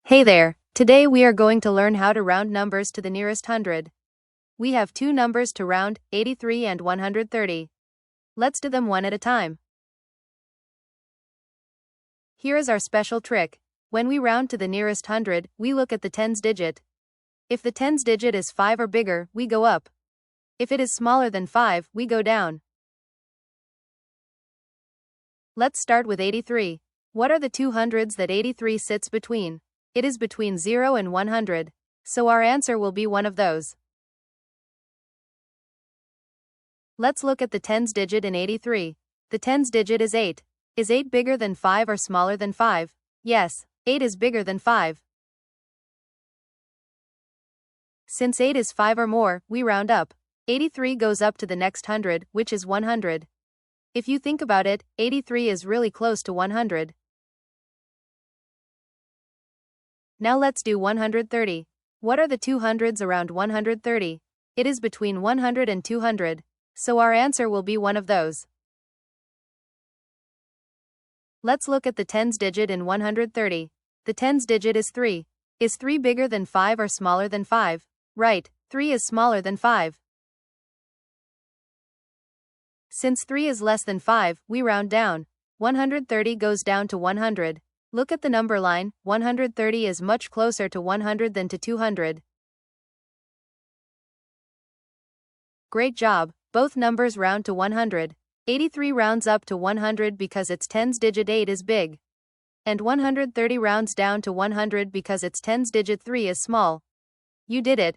Hey there, today we are going to learn how to round numbers to the nearest hundred. We have two numbers to round, 83 and 130. Let's do them one at a time. Here is our special trick. When we round to the nearest hundred, we look at the tens digit. If the tens digit is 5 or bigger, we go up. If it is smaller than 5, we go down. Let's start with 83. What are the two hundreds that 83 sits between? It is between 0 and 100, so our answer will be one of those. Let's look at the tens digit in 83. The tens digit is 8. Is 8 bigger than 5 or smaller than 5? Yes, 8 is bigger than 5. Since 8 is 5 or more, we round up. 83 goes up to the next hundred, which is 100. If you think about it, 83 is really close to 100. Now let's do 130. What are the two hundreds around 130? It is between 100 and 200, so our answer will be one of those. Let's look at the tens digit in 130. The tens digit is 3. Is 3 bigger than 5 or smaller than 5? Right, 3 is smaller than 5. Since 3 is less than 5, we round down. 130 goes down to 100. Look at the number line, 130 is much closer to 100 than to 200. Great job, both numbers round to 100. 83 rounds up to 100 because its tens digit 8 is big. And 130 rounds down to 100 because its tens digit 3 is small. You did it,